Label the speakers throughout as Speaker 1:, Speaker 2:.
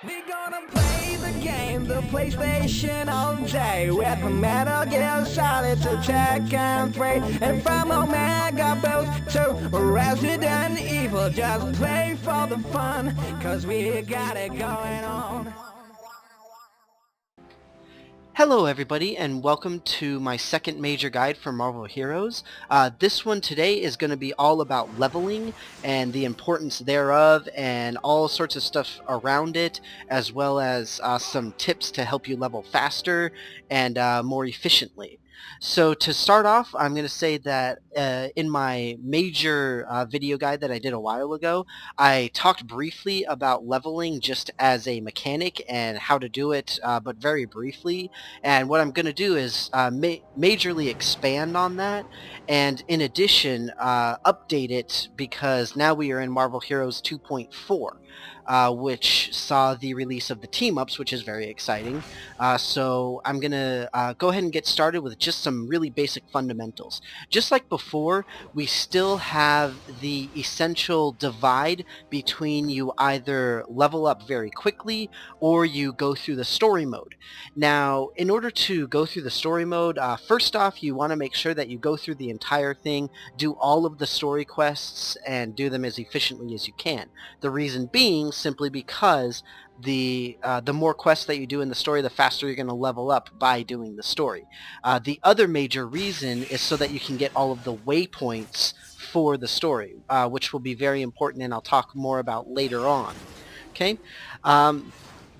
Speaker 1: We gonna play the game, the PlayStation all day with the Metal Gear Solid to Tekken 3 and from Omega Boost to Resident Evil. Just play for the fun, cause we got it going on.
Speaker 2: Hello everybody and welcome to my second major guide for Marvel Heroes. This one today is going to be all about leveling and the importance thereof and all sorts of stuff around it, as well as some tips to help you level faster and more efficiently. So to start off, I'm going to say that in my major video guide that I did a while ago, I talked briefly about leveling just as a mechanic and how to do it, but very briefly. And what I'm going to do is majorly expand on that, and in addition, update it because now we are in Marvel Heroes 2.4. Which saw the release of the team-ups, which is very exciting. So I'm going to go ahead and get started with just some really basic fundamentals. Just like before, we still have the essential divide between you either level up very quickly or you go through the story mode. Now, in order to go through the story mode, first off, you want to make sure that you go through the entire thing, do all of the story quests, and do them as efficiently as you can. The reason being simply because the more quests that you do in the story, the faster you're going to level up by doing the story. The other major reason is so that you can get all of the waypoints for the story, which will be very important and I'll talk more about later on. Okay?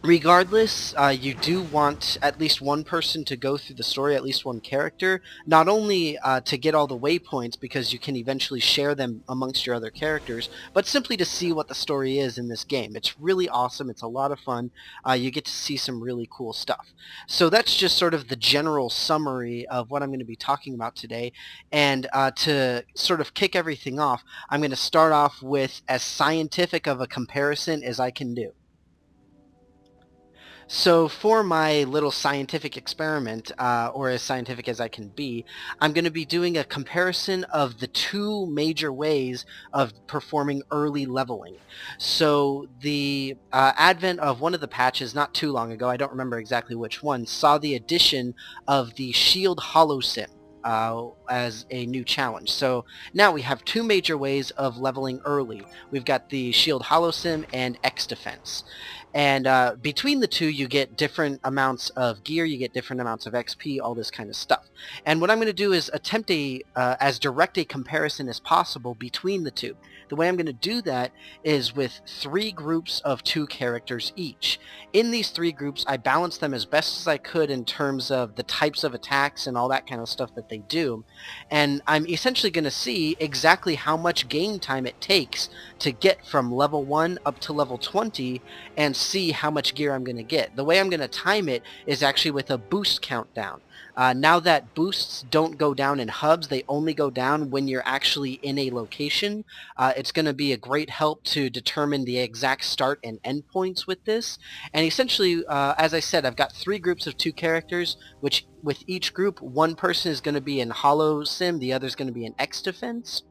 Speaker 2: Regardless, you do want at least one person to go through the story, at least one character, not only to get all the waypoints because you can eventually share them amongst your other characters, but simply to see what the story is in this game. It's really awesome. It's a lot of fun. You get to see some really cool stuff. So that's just sort of the general summary of what I'm going to be talking about today. And to sort of kick everything off, I'm going to start off with as scientific of a comparison as I can do. So for my little scientific experiment, or as scientific as I can be, I'm going to be doing a comparison of the two major ways of performing early leveling. So the advent of one of the patches not too long ago, I don't remember exactly which one, saw the addition of the Shield Holosim. As a new challenge. So now we have two major ways of leveling early. We've got the Shield Holosim and X Defense. And between the two, you get different amounts of gear, you get different amounts of XP, all this kind of stuff. And what I'm going to do is attempt as direct a comparison as possible between the two. The way I'm going to do that is with 3 groups of 2 characters each. In these 3 groups, I balanced them as best as I could in terms of the types of attacks and all that kind of stuff that they do. And I'm essentially going to see exactly how much game time it takes to get from level 1 up to level 20 and see how much gear I'm going to get. The way I'm going to time it is actually with a boost countdown. Now that boosts don't go down in hubs, they only go down when you're actually in a location. It's going to be a great help to determine the exact start and end points with this. And essentially, as I said, I've got 3 groups of 2 characters, which with each group, one person is going to be in Holo Sim, the other is going to be in X Defense.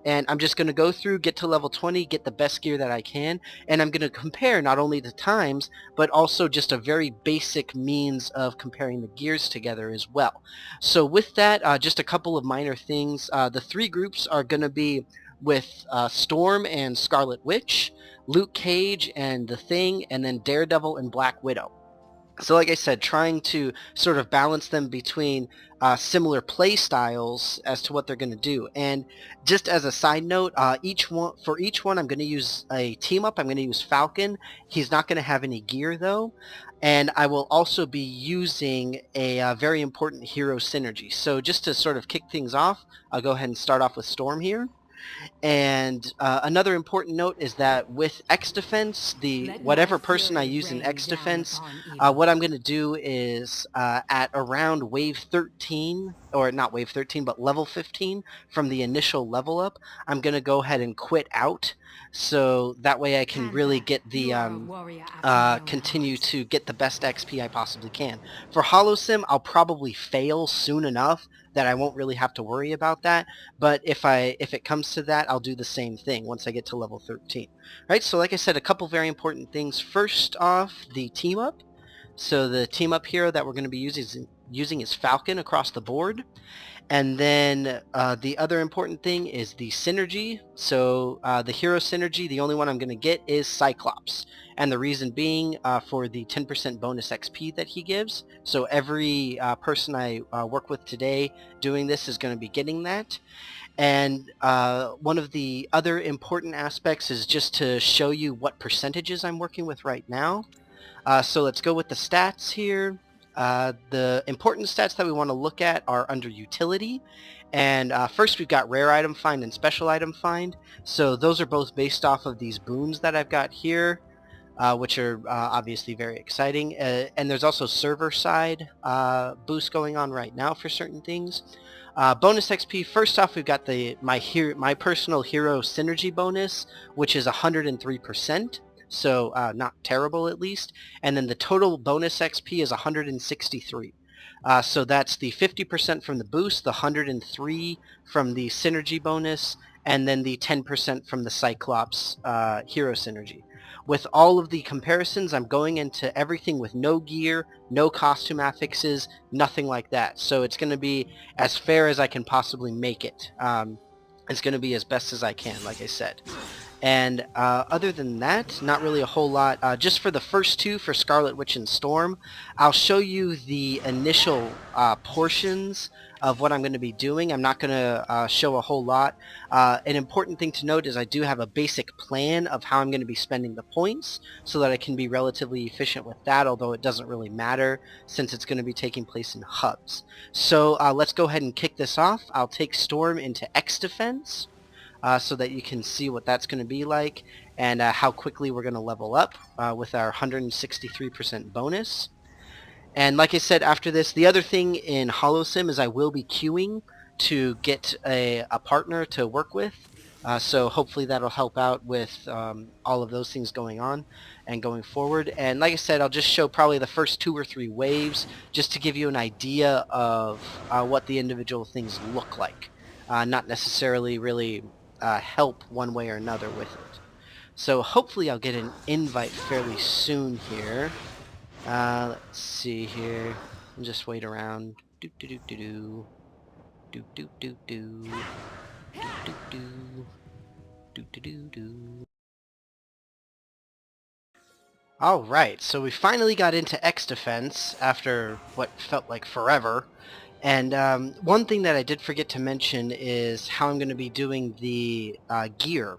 Speaker 2: And I'm just going to go through, get to level 20, get the best gear that I can, and I'm going to compare not only the times, but also just a very basic means of comparing the gears together as well. So with that, just a couple of minor things. The 3 groups are going to be with Storm and Scarlet Witch, Luke Cage and The Thing, and then Daredevil and Black Widow. So like I said, trying to sort of balance them between similar play styles as to what they're going to do. And just as a side note, for each one I'm going to use a team up. I'm going to use Falcon. He's not going to have any gear though. And I will also be using a very important hero synergy. So just to sort of kick things off, I'll go ahead and start off with Storm here. And another important note is that with X Defense, whatever person I use in X Defense, what I'm going to do is at around wave 13, or not wave 13, but level 15 from the initial level up, I'm going to go ahead and quit out, so that way I can really get the continue to get the best XP I possibly can. For HoloSim, I'll probably fail soon enough that I won't really have to worry about that, but if it comes to that, I'll do the same thing once I get to level 13. Right, so like I said, a couple very important things. First off, the team up. So the team up hero that we're going to be using is Falcon across the board. And then the other important thing is the synergy. So the hero synergy, the only one I'm going to get is Cyclops. And the reason being for the 10% bonus XP that he gives. So every person I work with today doing this is going to be getting that. And one of the other important aspects is just to show you what percentages I'm working with right now. So let's go with the stats here. The important stats that we want to look at are under utility. And first we've got rare item find and special item find. So those are both based off of these boons that I've got here, which are obviously very exciting. And there's also server side boost going on right now for certain things. Bonus XP, first off we've got my personal hero synergy bonus, which is 103%. So not terrible at least. And then the total bonus XP is 163. So that's the 50% from the boost, the 103 from the synergy bonus, and then the 10% from the Cyclops hero synergy. With all of the comparisons, I'm going into everything with no gear, no costume affixes, nothing like that. So it's going to be as fair as I can possibly make it. It's going to be as best as I can, like I said. And other than that, not really a whole lot. Just for the first two, for Scarlet Witch and Storm, I'll show you the initial portions of what I'm going to be doing. I'm not going to show a whole lot. An important thing to note is I do have a basic plan of how I'm going to be spending the points so that I can be relatively efficient with that, although it doesn't really matter since it's going to be taking place in hubs. So let's go ahead and kick this off. I'll take Storm into X Defense. So that you can see what that's going to be like and how quickly we're going to level up with our 163% bonus. And like I said, after this, the other thing in HoloSim is I will be queuing to get a partner to work with. So hopefully that'll help out with all of those things going on and going forward. And like I said, I'll just show probably the first 2 or 3 waves just to give you an idea of what the individual things look like. Not necessarily really help one way or another with it. So hopefully I'll get an invite fairly soon here. Let's see here. I'll just wait around. Do do do do do. Do do do do. Do do do. Do do do do. Alright, so we finally got into X Defense after what felt like forever. And one thing that I did forget to mention is how I'm going to be doing the gear.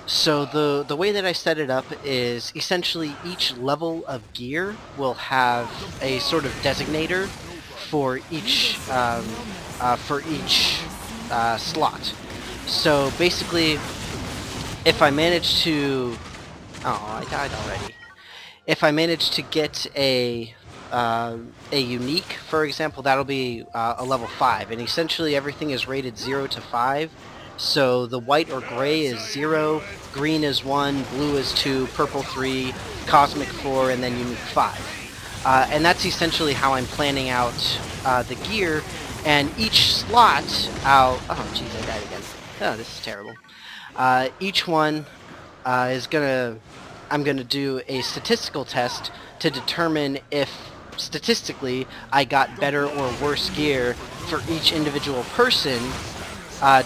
Speaker 2: So the way that I set it up is essentially each level of gear will have a sort of designator for each slot. So basically, if I manage to... Oh, I died already. If I manage to get a unique, for example, that'll be a level 5, and essentially everything is rated 0 to 5. So the white or gray is 0, green is 1, blue is 2, purple 3, cosmic 4, and then unique 5. And that's essentially how I'm planning out the gear. And each slot, oh jeez, I died again. Oh, this is terrible. Each one I'm gonna do a statistical test to determine if statistically I got better or worse gear for each individual person,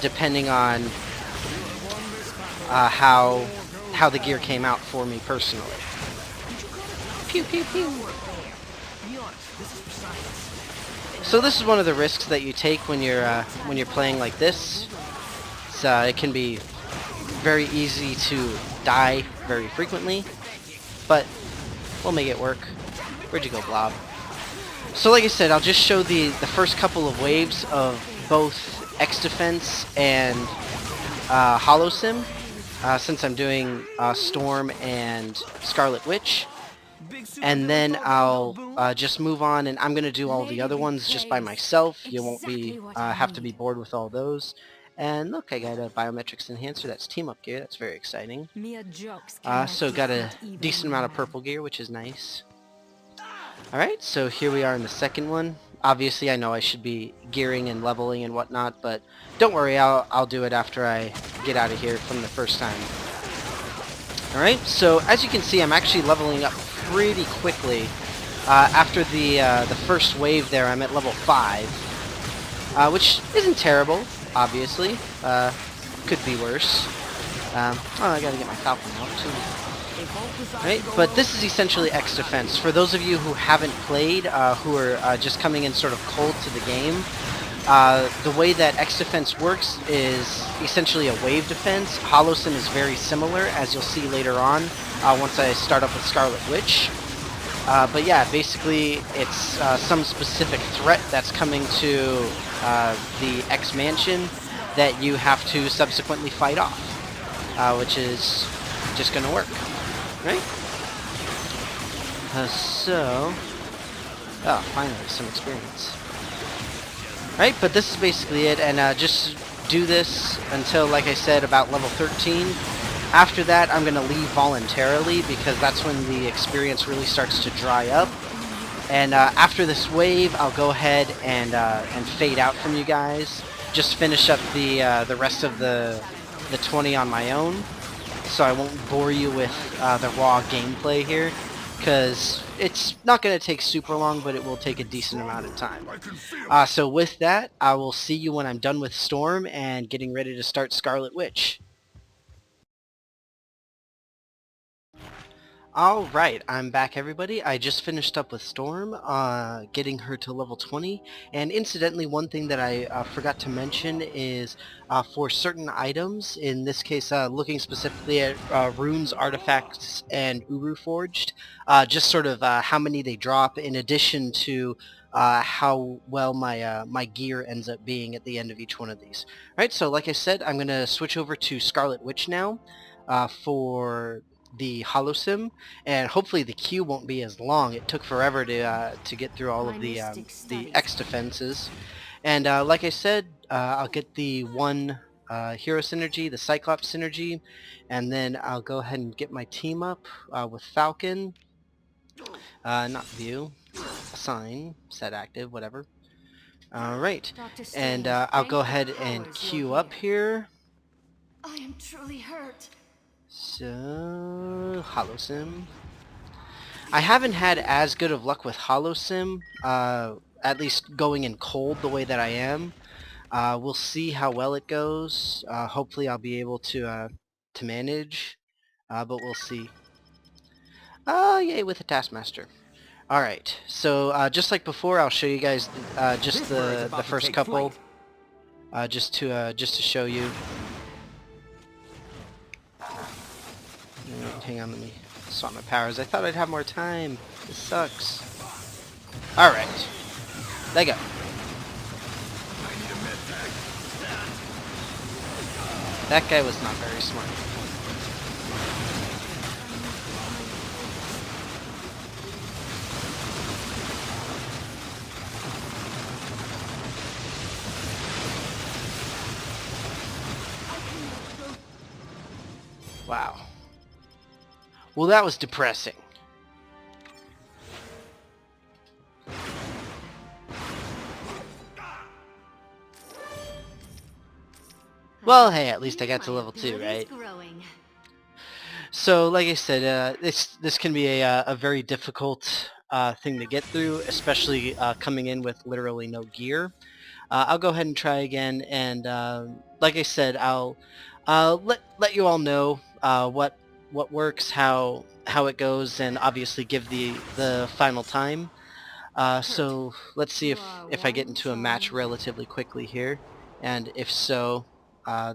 Speaker 2: depending on how the gear came out for me personally. Pew pew pew. So this is one of the risks that you take when you're playing like this. It can be very easy to die very frequently, but we'll make it work. Where'd you go, Blob? So like I said, I'll just show the first couple of waves of both X Defense and HoloSim, since I'm doing Storm and Scarlet Witch. and then I'll just move on, and I'm gonna do all the other ones just by myself. You won't be have to be bored with all those. And look, I got a biometrics enhancer. That's team up gear. That's very exciting. So got a decent amount of purple gear, which is nice. Alright, so here we are in the second one. Obviously I know I should be gearing and leveling and whatnot, but don't worry, I'll do it after I get out of here from the first time. Alright, so as you can see, I'm actually leveling up pretty quickly. After the first wave there, I'm at level 5, which isn't terrible, obviously. Could be worse. Oh, I gotta get my falcon out too. Right, but this is essentially X defense. For those of you who haven't played, who are just coming in sort of cold to the game, the way that X defense works is essentially a wave defense. Holosim is very similar, as you'll see later on once I start up with Scarlet Witch. But yeah, basically it's some specific threat that's coming to the X Mansion that you have to subsequently fight off, which is just going to work. Right? Oh, finally, some experience. Right, but this is basically it, and just do this until, like I said, about level 13. After that, I'm going to leave voluntarily, because that's when the experience really starts to dry up. And after this wave, I'll go ahead and fade out from you guys. Just finish up the rest of the 20 on my own, so I won't bore you with the raw gameplay here, because it's not going to take super long, but it will take a decent amount of time. So with that, I will see you when I'm done with Storm and getting ready to start Scarlet Witch. Alright, I'm back everybody. I just finished up with Storm, getting her to level 20, and incidentally one thing that I forgot to mention is for certain items, in this case looking specifically at runes, artifacts, and Uru Forged, just sort of how many they drop in addition to how well my gear ends up being at the end of each one of these. Alright, so like I said, I'm going to switch over to Scarlet Witch now for the Holosim, and hopefully the queue won't be as long. It took forever to get through all of the X defenses, and like I said, I'll get the one hero synergy, the Cyclops synergy, and then I'll go ahead and get my team up with Falcon, not view, assign, set active, whatever. Alright, and I'll go ahead and queue up here.
Speaker 3: I am truly hurt.
Speaker 2: So, Holosim. I haven't had as good of luck with Holosim, at least going in cold the way that I am. We'll see how well it goes. Hopefully I'll be able to manage, but we'll see. Oh, yay, with a Taskmaster. Alright, so just like before, I'll show you guys just the first couple, just to show you. Hang on, let me swap my powers. I thought I'd have more time. This sucks. Alright. There you go. That guy was not very smart. Wow. Well, that was depressing. Well, hey, at least I got to level 2, right? So, like I said, this can be a very difficult thing to get through, especially coming in with literally no gear. I'll go ahead and try again, and like I said, I'll let you all know what works, how it goes, and obviously give the final time. So let's see if I get into a match relatively quickly here, and if so,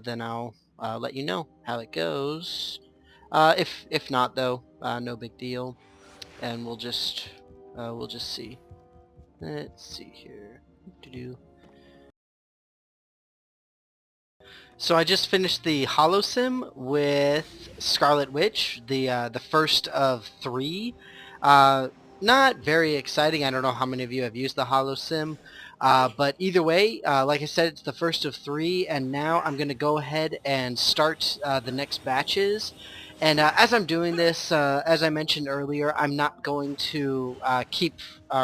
Speaker 2: then I'll let you know how it goes. If not though, no big deal, and we'll just see. Let's see here. So I just finished the Holosim with Scarlet Witch, the first of 3. Not very exciting. I don't know how many of you have used the HoloSim, but either way, like I said, it's the first of 3, and now I'm going to go ahead and start the next batches. And as I'm doing this, as I mentioned earlier, I'm not going to keep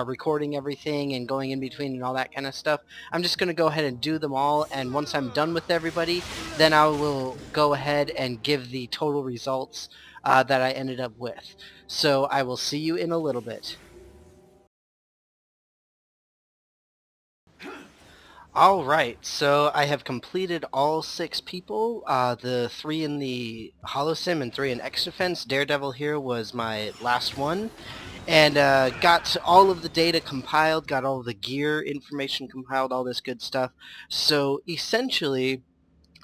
Speaker 2: recording everything and going in between and all that kind of stuff. I'm just going to go ahead and do them all, and once I'm done with everybody, then I will go ahead and give the total results that I ended up with. So I will see you in a little bit. Alright, so I have completed all 6 people, the 3 in the HoloSim and 3 in X-Defense. Daredevil here was my last one, and got all of the data compiled, got all of the gear information compiled, all this good stuff. So essentially,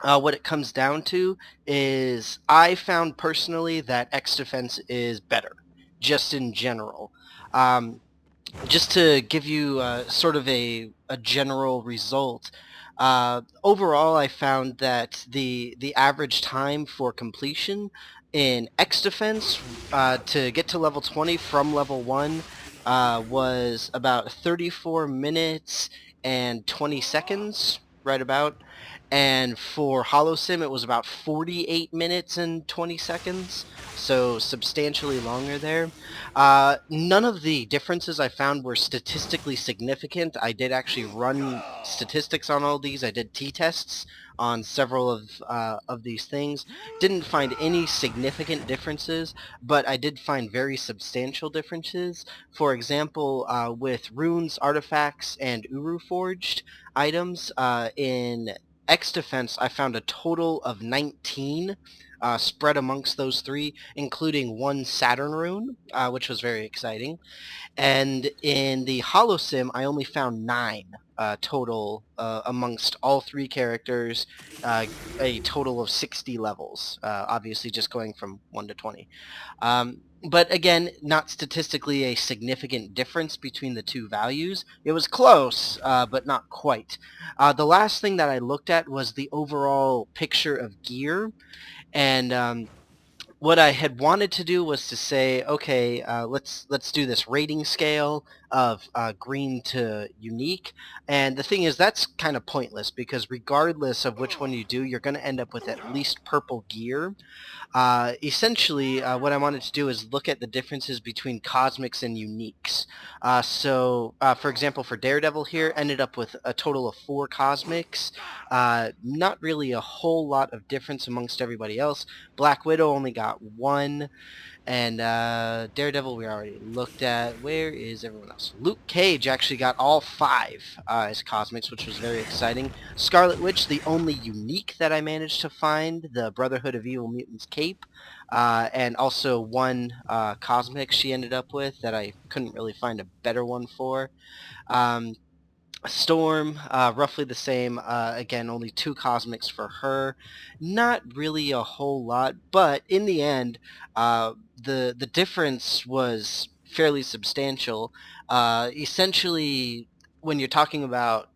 Speaker 2: what it comes down to is I found personally that X-Defense is better, just in general. Um, just to give you sort of a general result, overall I found that the average time for completion in X Defense to get to level 20 from level 1 was about 34 minutes and 20 seconds, right about. And for HoloSim it was about 48 minutes and 20 seconds, so substantially longer there. None of the differences I found were statistically significant. I did actually run statistics on all these. I did t-tests on several of these things. Didn't find any significant differences, but I did find very substantial differences. For example, with runes, artifacts, and Uru Forged items, in X Defense I found a total of 19 spread amongst those 3, including 1 Saturn rune, which was very exciting. And in the HoloSim, I only found 9 total amongst all 3 characters, a total of 60 levels, obviously just going from 1 to 20. But again, not statistically a significant difference between the 2 values. It was close, but not quite. The last thing that I looked at was the overall picture of gear, and what I had wanted to do was to say, okay, let's do this rating scale of green to unique. And the thing is, that's kind of pointless because regardless of which one you do, you're going to end up with at least purple gear. Essentially, what I wanted to do is look at the differences between cosmics and uniques. For example, for Daredevil here, ended up with a total of 4 cosmics. Not really a whole lot of difference amongst everybody else. Black Widow only got 1. And Daredevil we already looked at. Where is everyone else? Luke Cage actually got all 5 as cosmics, which was very exciting. Scarlet Witch, the only unique that I managed to find, the Brotherhood of Evil Mutants cape, and also 1 cosmic she ended up with that I couldn't really find a better one for. Storm, roughly the same. Again, only 2 cosmics for her. Not really a whole lot, but in the end, the difference was fairly substantial. Essentially, when you're talking about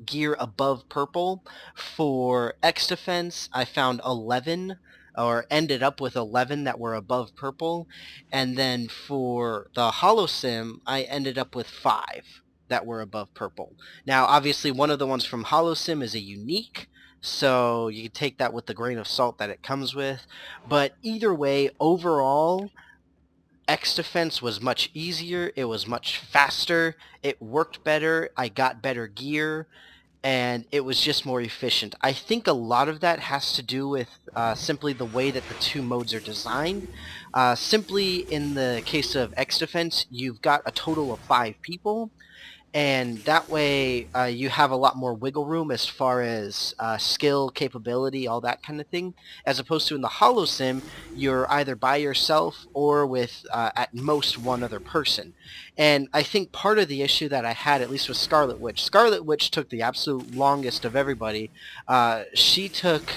Speaker 2: gear above purple, for X Defense, I found 11, or ended up with 11 that were above purple, and then for the HoloSim, I ended up with 5 that were above purple. Now, obviously, one of the ones from HoloSim is a unique, so you can take that with the grain of salt that it comes with. But either way, overall, X Defense was much easier, it was much faster, it worked better, I got better gear, and it was just more efficient. I think a lot of that has to do with simply the way that the 2 modes are designed. Simply in the case of X Defense, you've got a total of 5 people, and that way you have a lot more wiggle room as far as skill, capability, all that kind of thing, as opposed to in the HoloSim, you're either by yourself or with at most 1 other person. And I think part of the issue that I had, at least with Scarlet Witch took the absolute longest of everybody. She took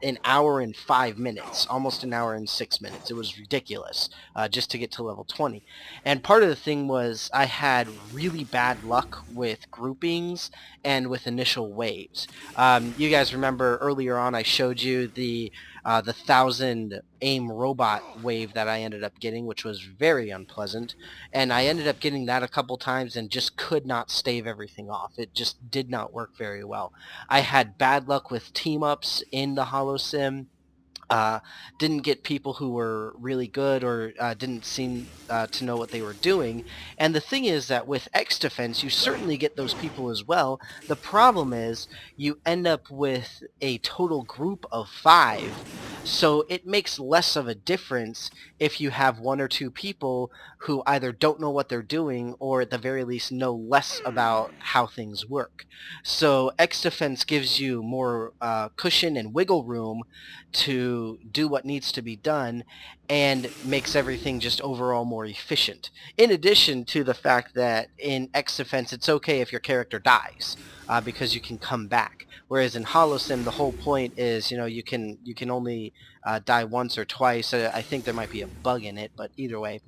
Speaker 2: an hour and 5 minutes, almost an hour and 6 minutes. It was ridiculous just to get to level 20. And part of the thing was I had really bad luck with groupings and with initial waves. You guys remember earlier on I showed you the the 1,000 aim robot wave that I ended up getting, which was very unpleasant. And I ended up getting that a couple times and just could not stave everything off. It just did not work very well. I had bad luck with team-ups in the HoloSim. uh, didn't get people who were really good or didn't seem to know what they were doing. And the thing is that with X Defense, you certainly get those people as well. The problem is you end up with a total group of 5. So it makes less of a difference if you have 1 or 2 people who either don't know what they're doing or at the very least know less about how things work. So X Defense gives you more cushion and wiggle room to do what needs to be done and makes everything just overall more efficient. In addition to the fact that in X Defense, it's okay if your character dies because you can come back. Whereas in HoloSim, the whole point is, you can only die once or twice. I think there might be a bug in it, but either way,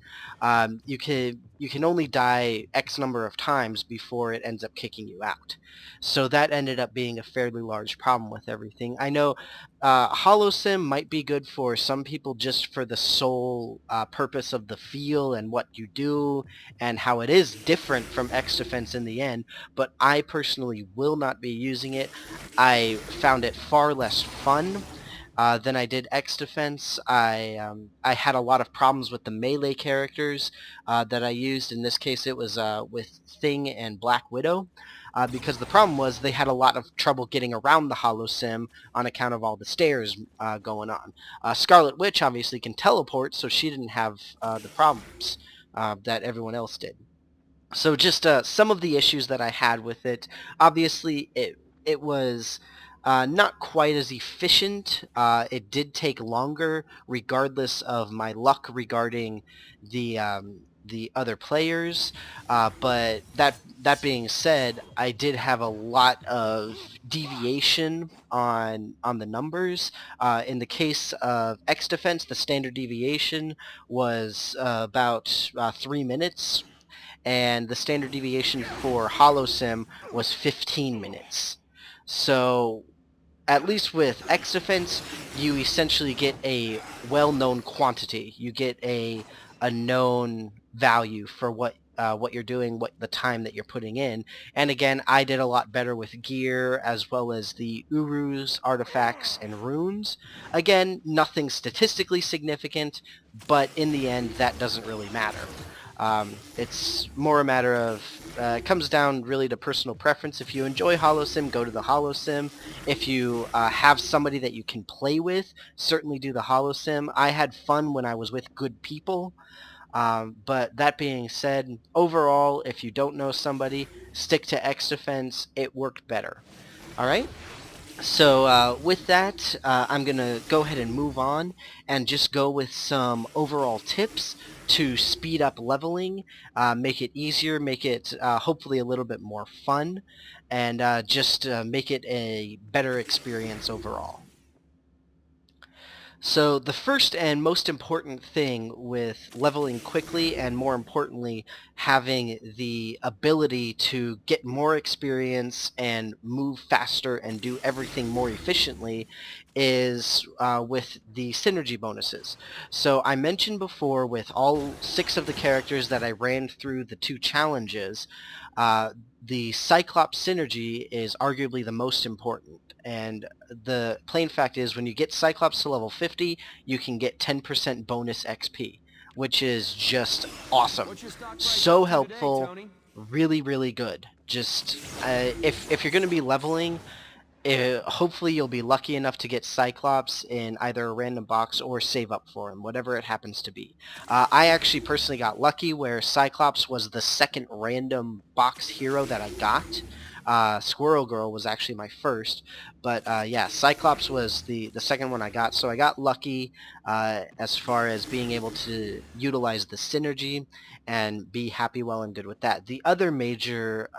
Speaker 2: you can only die X number of times before it ends up kicking you out. So that ended up being a fairly large problem with everything. I know HoloSim might be good for some people just for the sole purpose of the feel and what you do and how it is different from X Defense in the end, but I personally will not be using it. I found it far less fun than I did X Defense. I had a lot of problems with the melee characters that I used. In this case, it was with Thing and Black Widow. Because the problem was they had a lot of trouble getting around the HoloSim on account of all the stairs going on. Scarlet Witch obviously can teleport, so she didn't have the problems that everyone else did. So just some of the issues that I had with it. Obviously, it was not quite as efficient. It did take longer, regardless of my luck regarding the other players. But that being said, I did have a lot of deviation on the numbers. In the case of X Defense, the standard deviation was about 3 minutes, and the standard deviation for HoloSim was 15 minutes. So at least with X Defense, you essentially get a well-known quantity. You get a known value for what you're doing, what the time that you're putting in. And again, I did a lot better with gear as well as the Urus, artifacts, and runes. Again, nothing statistically significant, but in the end, that doesn't really matter. It's more a matter of, it comes down really to personal preference. If you enjoy HoloSim, go to the HoloSim. If you have somebody that you can play with, certainly do the HoloSim. I had fun when I was with good people. But that being said, overall, if you don't know somebody, stick to X Defense. It worked better. All right? So with that, I'm going to go ahead and move on and just go with some overall tips to speed up leveling, make it easier, make it hopefully a little bit more fun, and just make it a better experience overall. So the first and most important thing with leveling quickly, and more importantly, having the ability to get more experience and move faster and do everything more efficiently, is with the synergy bonuses. So I mentioned before, with all 6 of the characters that I ran through the 2 challenges, the Cyclops synergy is arguably the most important. And the plain fact is, when you get Cyclops to level 50, you can get 10% bonus XP, which is just awesome. So helpful, really, really good. Just, if you're going to be leveling, hopefully you'll be lucky enough to get Cyclops in either a random box or save up for him, whatever it happens to be. I actually personally got lucky where Cyclops was the second random box hero that I got. Squirrel Girl was actually my first, but yeah, Cyclops was the second one I got, so I got lucky as far as being able to utilize the synergy and be happy, well, and good with that. The other major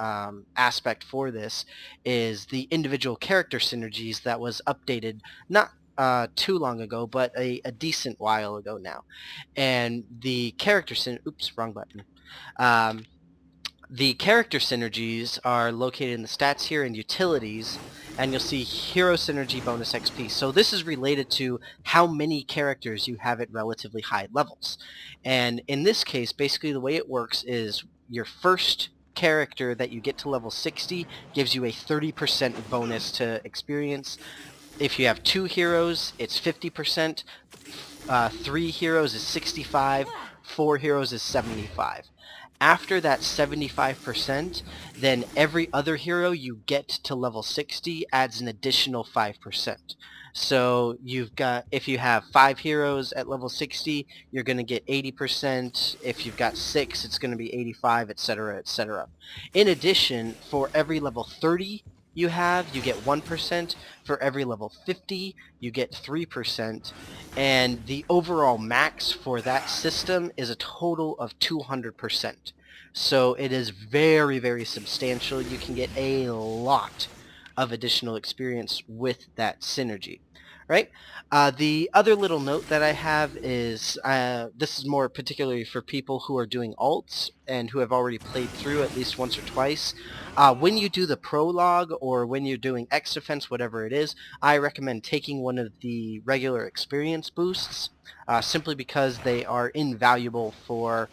Speaker 2: aspect for this is the individual character synergies that was updated not too long ago, but a decent while ago now. And the character oops, wrong button. The character synergies are located in the stats here and utilities, and you'll see hero synergy bonus XP. So this is related to how many characters you have at relatively high levels. And in this case, basically the way it works is your first character that you get to level 60 gives you a 30% bonus to experience. If you have 2 heroes, it's 50%, 3 heroes is 65, 4 heroes is 75. After that 75%, then every other hero you get to level 60 adds an additional 5%. So you've got, if you have 5 heroes at level 60, you're going to get 80%. If you've got 6, it's going to be 85, etc., etc. In addition, for every level 30 you have, you get 1%. For every level 50, you get 3%. And the overall max for that system is a total of 200%. So it is very, very substantial. You can get a lot of additional experience with that synergy. Right? The other little note that I have is, this is more particularly for people who are doing alts and who have already played through at least once or twice. When you do the prologue or when you're doing X Defense, whatever it is, I recommend taking one of the regular experience boosts, simply because they are invaluable for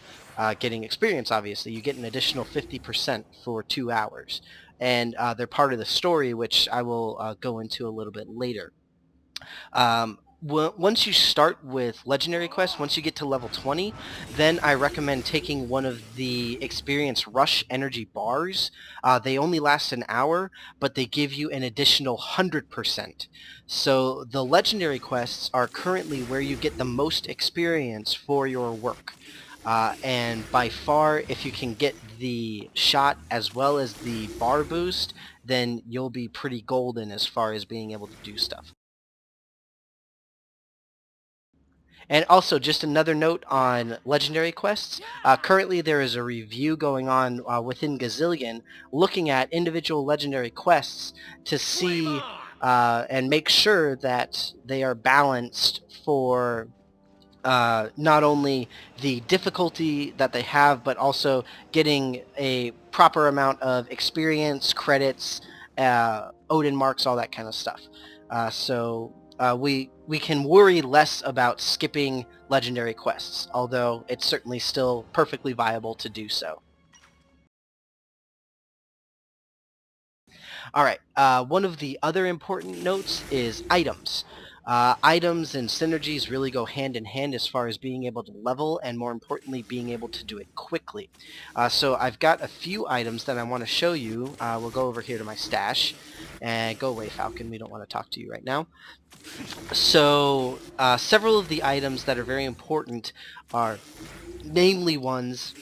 Speaker 2: getting experience, obviously. You get an additional 50% for 2 hours. And they're part of the story, which I will go into a little bit later. Once you start with legendary quests, once you get to level 20, then I recommend taking one of the experience rush energy bars. They only last an hour, but they give you an additional 100%. So the legendary quests are currently where you get the most experience for your work. And by far, if you can get the shot as well as the bar boost, then you'll be pretty golden as far as being able to do stuff. And also, just another note on legendary quests. Currently, there is a review going on within Gazillion looking at individual legendary quests to see and make sure that they are balanced for not only the difficulty that they have, but also getting a proper amount of experience, credits, Odin marks, all that kind of stuff. We can worry less about skipping legendary quests, although it's certainly still perfectly viable to do so. Alright, one of the other important notes is items. Items and synergies really go hand in hand as far as being able to level and, more importantly, being able to do it quickly. So I've got a few items that I want to show you. We'll go over here to my stash. And go away, Falcon. We don't want to talk to you right now. So several of the items that are very important are namely ones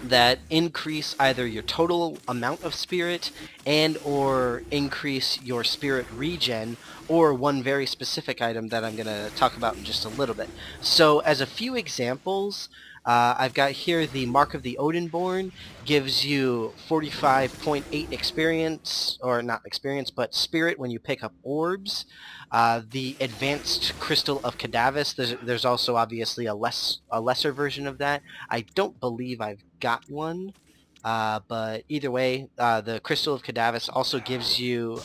Speaker 2: that increase either your total amount of spirit and or increase your spirit regen, or one very specific item that I'm going to talk about in just a little bit. So as a few examples, I've got here the Mark of the Odinborn, gives you 45.8 experience, or not experience, but spirit when you pick up orbs. The Advanced Crystal of Cadavis, there's also obviously a lesser version of that. I don't believe I've got one. But either way, the Crystal of Cadavis also gives you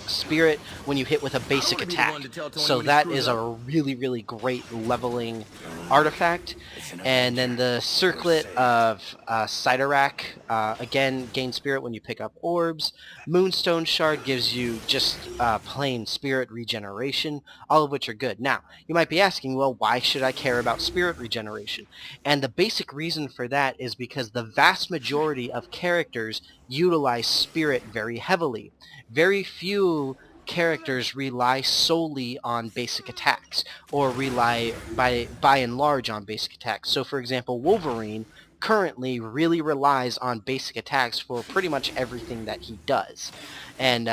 Speaker 2: spirit when you hit with a basic attack. So that is a really, really great leveling artifact. And then the Circlet of Sidorak, again, gain spirit when you pick up orbs. Moonstone Shard gives you just plain spirit regeneration, all of which are good. Now, you might be asking, well, why should I care about spirit regeneration? And the basic reason for that is because the vast majority of characters utilize spirit very heavily. Very few characters rely solely on basic attacks, or rely by and large on basic attacks. So for example, Wolverine currently really relies on basic attacks for pretty much everything that he does. And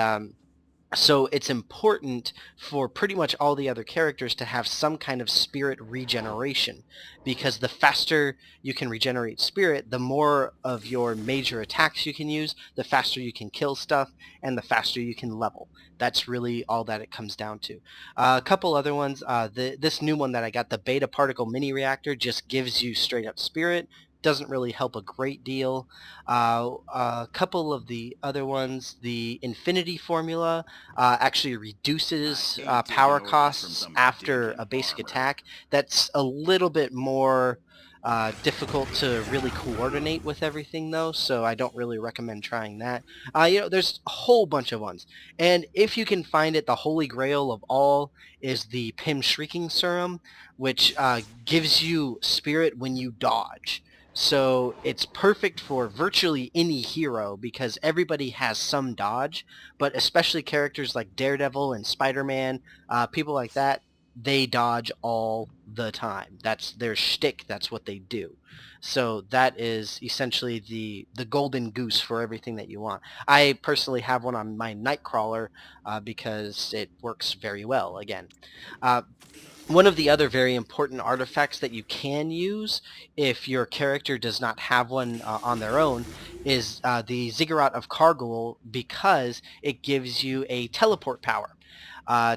Speaker 2: so it's important for pretty much all the other characters to have some kind of spirit regeneration, because the faster you can regenerate spirit, the more of your major attacks you can use, the faster you can kill stuff, and the faster you can level. That's really all that it comes down to. A couple other ones. This new one that I got, the Beta Particle Mini Reactor, just gives you straight up spirit. doesn't really help a great deal. A couple of the other ones, the infinity formula actually reduces power costs after a basic attack. That's a little bit more difficult to really coordinate with everything though, so I don't really recommend trying that. There's a whole bunch of ones. And if you can find it, the holy grail of all is the Pym Shrieking Serum, which gives you spirit when you dodge. So it's perfect for virtually any hero because everybody has some dodge, but especially characters like Daredevil and Spider-Man, people like that, they dodge all the time. That's their shtick. That's what they do. So that is essentially the golden goose for everything that you want. I personally have one on my Nightcrawler because it works very well. Again, uh, one of the other very important artifacts that you can use if your character does not have one on their own is the Ziggurat of Kargul, because it gives you a teleport power.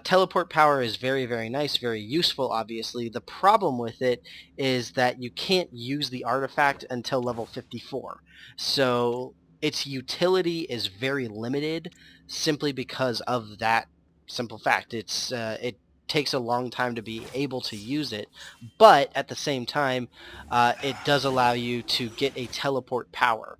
Speaker 2: Teleport power is very, very nice, very useful, obviously. The problem with it is that you can't use the artifact until level 54. So its utility is very limited simply because of that simple fact. It takes a long time to be able to use it, but at the same time, it does allow you to get a teleport power.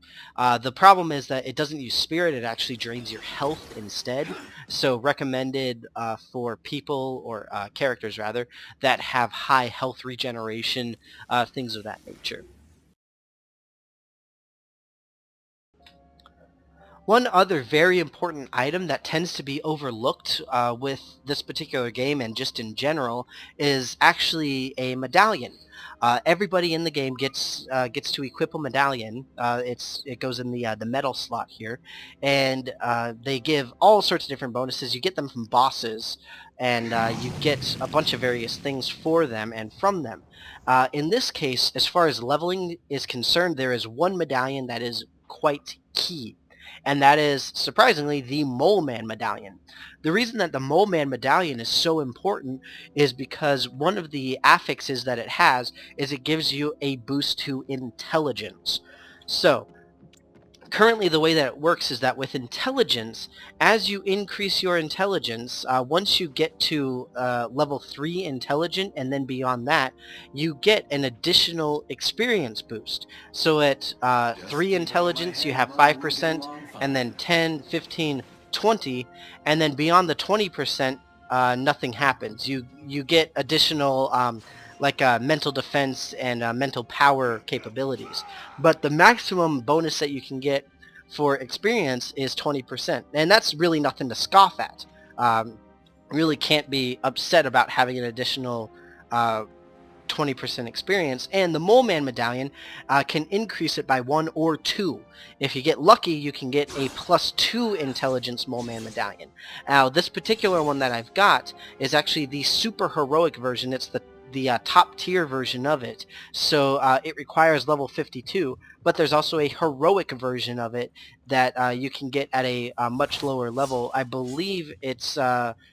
Speaker 2: The problem is that it doesn't use spirit, it actually drains your health instead. So recommended for people, or characters rather, that have high health regeneration, things of that nature. One other very important item that tends to be overlooked with this particular game and just in general is actually a medallion. Everybody in the game gets to equip a medallion. It goes in the metal slot here, and they give all sorts of different bonuses. You get them from bosses, and you get a bunch of various things for them and from them. In this case, as far as leveling is concerned, there is one medallion that is quite key, and that is, surprisingly, the Mole Man Medallion. The reason that the Mole Man Medallion is so important is because one of the affixes that it has is it gives you a boost to intelligence. So, currently the way that it works is that with intelligence, as you increase your intelligence, once you get to level 3 intelligent and then beyond that, you get an additional experience boost. So at 3 intelligence you have 5%, and then 10, 15, 20, and then beyond the 20%, nothing happens. You get additional mental defense and mental power capabilities. But the maximum bonus that you can get for experience is 20%. And that's really nothing to scoff at. Really can't be upset about having an additional 20% experience. And the Mole Man Medallion can increase it by 1 or 2. If you get lucky, you can get a +2 intelligence Mole Man Medallion. Now, this particular one that I've got is actually the super heroic version. It's the top tier version of it, so it requires level 52, but there's also a heroic version of it that you can get at a much lower level. I believe it's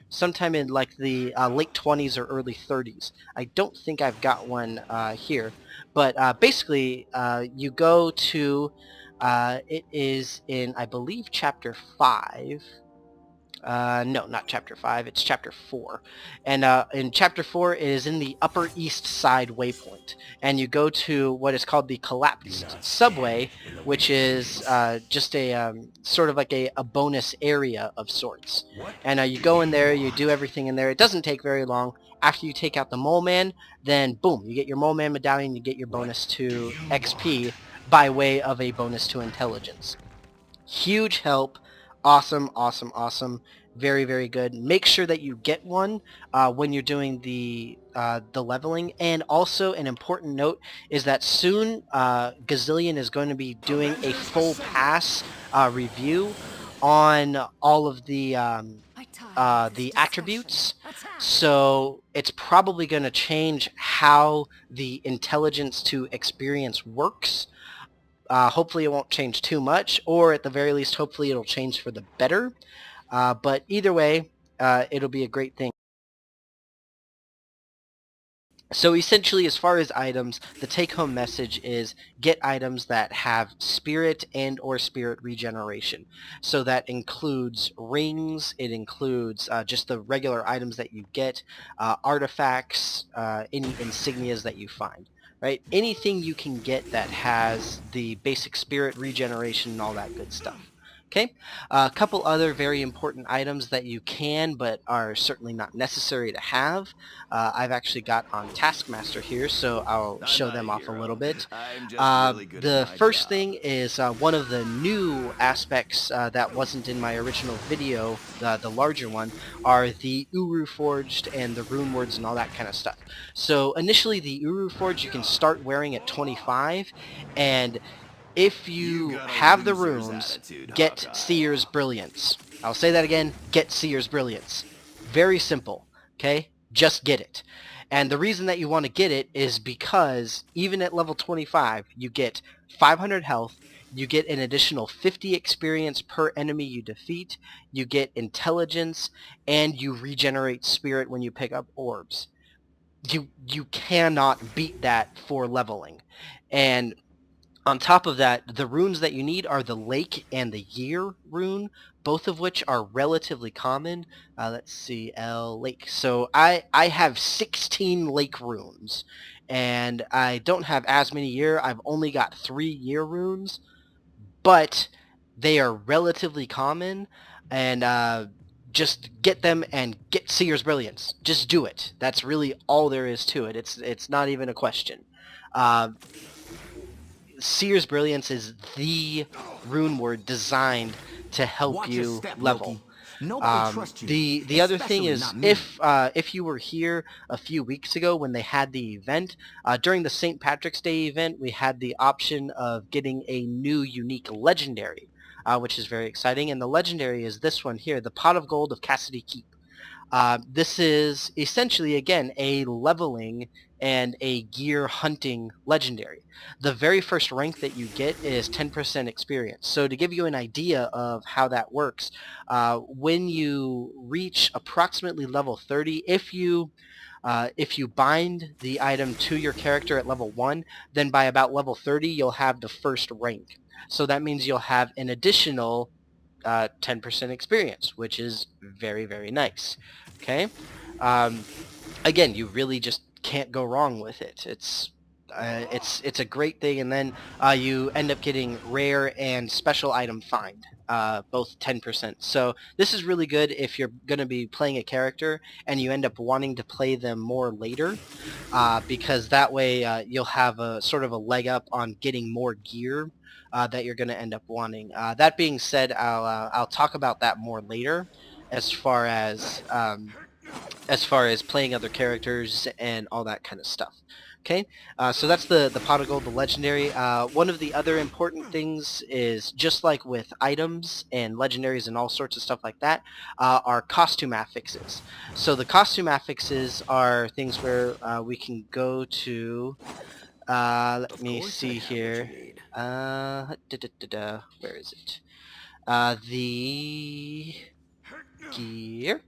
Speaker 2: sometime in like the late 20s or early 30s. I don't think I've got one here, but basically you go to it is in, I believe, chapter 5. No, not chapter 5, it's chapter 4. And in chapter 4 it is in the Upper East Side waypoint. And you go to what is called the Collapsed Subway, which is just a sort of like a bonus area of sorts. And you go in there, you do everything in there. It doesn't take very long. After you take out the Mole Man, then boom, you get your Mole Man Medallion, you get your bonus to XP by way of a bonus to intelligence. Huge help. Awesome, awesome, awesome. Very, very good. Make sure that you get one when you're doing the leveling. And also, an important note is that soon Gazillion is going to be doing a full pass review on all of the attributes. So it's probably going to change how the intelligence to experience works. Hopefully it won't change too much, or at the very least, hopefully it'll change for the better. But either way, it'll be a great thing. So essentially, as far as items, the take-home message is get items that have spirit and or spirit regeneration. So that includes rings, it includes just the regular items that you get, artifacts, any insignias that you find, right? Anything you can get that has the basic spirit regeneration and all that good stuff. Okay, a couple other very important items that you can but are certainly not necessary to have. I've actually got on Taskmaster here, so I'll
Speaker 4: I'm
Speaker 2: show
Speaker 4: not a
Speaker 2: them off a
Speaker 4: hero.
Speaker 2: little bit.
Speaker 4: I'm just really good at
Speaker 2: The
Speaker 4: my
Speaker 2: first
Speaker 4: job.
Speaker 2: thing is one of the new aspects that wasn't in my original video, the larger one, are the Uru Forged and the rune words and all that kind of stuff. So initially the Uru Forged you can start wearing at 25, and if
Speaker 4: You
Speaker 2: you
Speaker 4: got a
Speaker 2: have the
Speaker 4: loser's
Speaker 2: runes,
Speaker 4: attitude,
Speaker 2: get
Speaker 4: Hawkeye.
Speaker 2: Seer's Brilliance. I'll say that again, get Seer's Brilliance. Very simple, okay? Just get it. And the reason that you want to get it is because even at level 25, you get 500 health, you get an additional 50 experience per enemy you defeat, you get intelligence, and you regenerate spirit when you pick up orbs. You cannot beat that for leveling. And on top of that, the runes that you need are the Lake and the Year rune, both of which are relatively common. Let's see, Lake. So I have 16 Lake runes, and I don't have as many Year. I've only got 3 Year runes, but they are relatively common, and just get them and get Seer's Brilliance. Just do it. That's really all there is to it. It's not even a question. Uh, Seer's Brilliance is the rune word designed to help
Speaker 5: Watch your
Speaker 2: you
Speaker 5: step,
Speaker 2: level.
Speaker 5: Loki. Nobody trusts you,
Speaker 2: The other thing
Speaker 5: especially
Speaker 2: is
Speaker 5: not me.
Speaker 2: if you were here a few weeks ago when they had the event, during the St. Patrick's Day event, we had the option of getting a new unique legendary, which is very exciting. And the legendary is this one here, the Pot of Gold of Cassidy Keep. This is essentially, again, a leveling and a gear hunting legendary. The very first rank that you get is 10% experience. So to give you an idea of how that works, when you reach approximately level 30, if you bind the item to your character at level 1, then by about level 30 you'll have the first rank. So that means you'll have an additional 10% experience, which is very, very nice. Okay. Um, Again, you really just can't go wrong with it. It's a great thing, and then you end up getting rare and special item find, both 10%. So this is really good if you're going to be playing a character and you end up wanting to play them more later, because that way you'll have a sort of a leg up on getting more gear that you're going to end up wanting. That being said, I'll talk about that more later, as far as playing other characters and all that kind of stuff. Okay, so that's the pot of gold, the legendary. One of the other important things is, just like with items and legendaries and all sorts of stuff like that, are costume affixes. So the costume affixes are things where we can go to, let
Speaker 5: Of
Speaker 2: me
Speaker 5: course I
Speaker 2: see
Speaker 5: have what you
Speaker 2: here,
Speaker 5: need.
Speaker 2: where is it? The gear.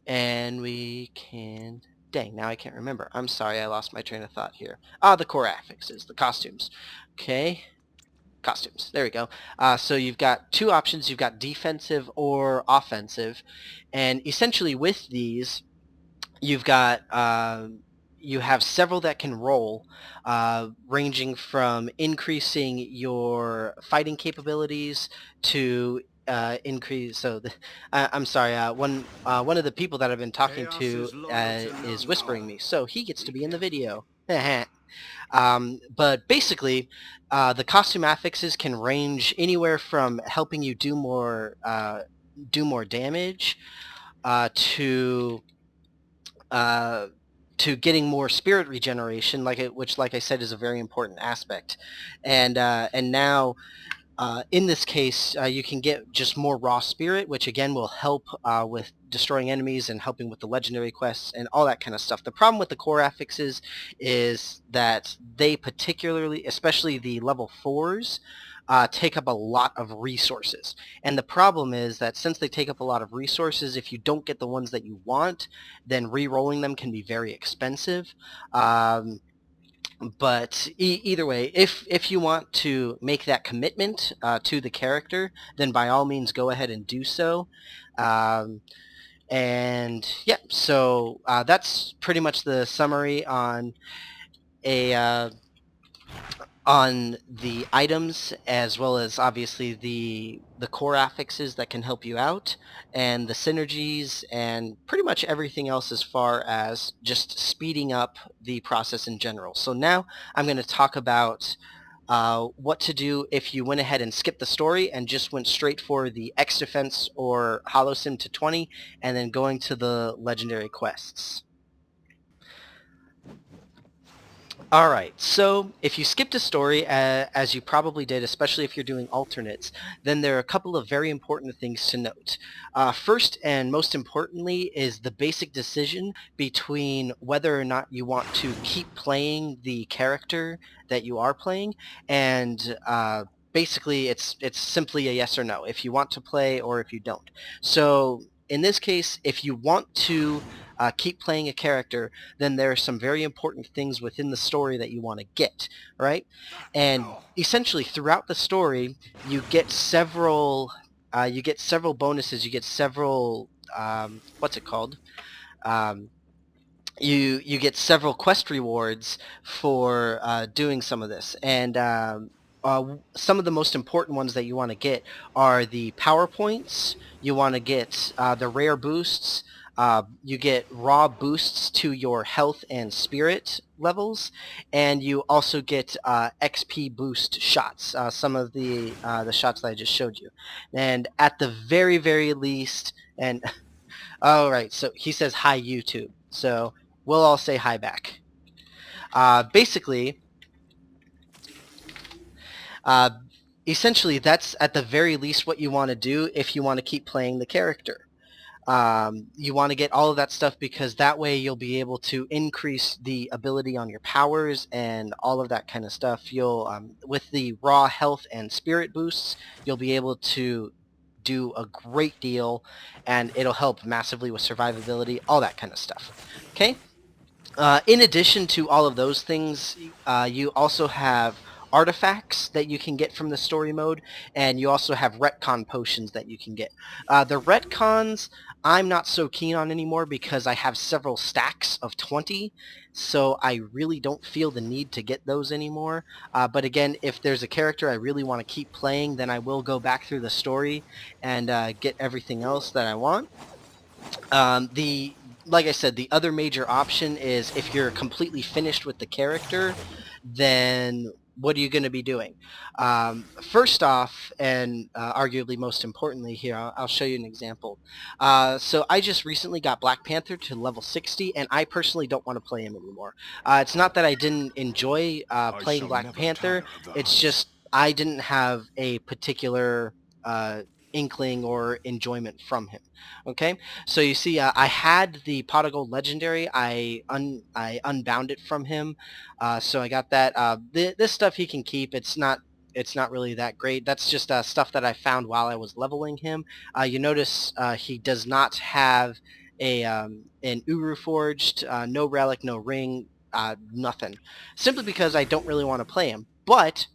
Speaker 2: And we can... Dang, now I can't remember. I'm sorry, I lost my train of thought here. The core affixes, the costumes. Okay, costumes. There we go. So you've got two options. You've got defensive or offensive. And essentially with these, you've got... you have several that can roll, ranging from increasing your fighting capabilities to increase. So, I'm sorry. One of the people that I've been talking
Speaker 5: Chaos
Speaker 2: to
Speaker 5: is loyal to
Speaker 2: is
Speaker 5: none.
Speaker 2: whispering me, so he gets to
Speaker 5: Be
Speaker 2: be in the
Speaker 5: careful.
Speaker 2: video. But basically, the costume affixes can range anywhere from helping you do more damage, to uh, to getting more spirit regeneration, which, like I said, is a very important aspect. And now In this case, you can get just more raw spirit, which again will help with destroying enemies and helping with the legendary quests and all that kind of stuff. The problem with the core affixes is that they particularly, especially the level 4s, take up a lot of resources. And the problem is that since they take up a lot of resources, if you don't get the ones that you want, then re-rolling them can be very expensive. But either way, if you want to make that commitment to the character, then by all means go ahead and do so. And yeah, so that's pretty much the summary on a on the items, as well as obviously the core affixes that can help you out, and the synergies, and pretty much everything else as far as just speeding up the process in general. So now I'm going to talk about what to do if you went ahead and skipped the story and just went straight for the X Defense or Holosim to 20, and then going to the legendary quests. Alright, so if you skipped a story, as you probably did, especially if you're doing alternates, then there are a couple of very important things to note. First and most importantly is the basic decision between whether or not you want to keep playing the character that you are playing, and basically it's simply a yes or no, if you want to play or if you don't. So in this case, if you want to keep playing a character, then there are some very important things within the story that you want to get, right? And essentially throughout the story, you get several bonuses, you get several, what's it called? You get several quest rewards for doing some of this, and some of the most important ones that you want to get are the power points. You want to get the rare boosts. You get raw boosts to your health and spirit levels, and you also get XP boost shots. Some of the shots that I just showed you, and at the very least, and all right, so he says hi YouTube, so we'll all say hi back. Basically, essentially, that's at the very least what you want to do if you want to keep playing the character. You want to get all of that stuff because that way you'll be able to increase the ability on your powers and all of that kind of stuff. You'll, with the raw health and spirit boosts, you'll be able to do a great deal, and it'll help massively with survivability, all that kind of stuff. Okay? In addition to all of those things, you also have artifacts that you can get from the story mode, and you also have retcon potions that you can get. The retcons I'm not so keen on anymore because I have several stacks of 20, so I really don't feel the need to get those anymore. But again, if there's a character I really want to keep playing, then I will go back through the story and get everything else that I want. Like I said, the other major option is if you're completely finished with the character, then what are you going to be doing? First off, and arguably most importantly here, I'll show you an example. So I just recently got Black Panther to level 60, and I personally don't want to play him anymore. It's not that I didn't enjoy playing Black Panther, it's just I didn't have a particular inkling or enjoyment from him. Okay, so you see, I had the Pot of Gold Legendary. I unbound it from him, so I got that. This stuff he can keep. It's not really that great. That's just stuff that I found while I was leveling him. You notice he does not have an Uru Forged, no relic, no ring, nothing. Simply because I don't really want to play him. But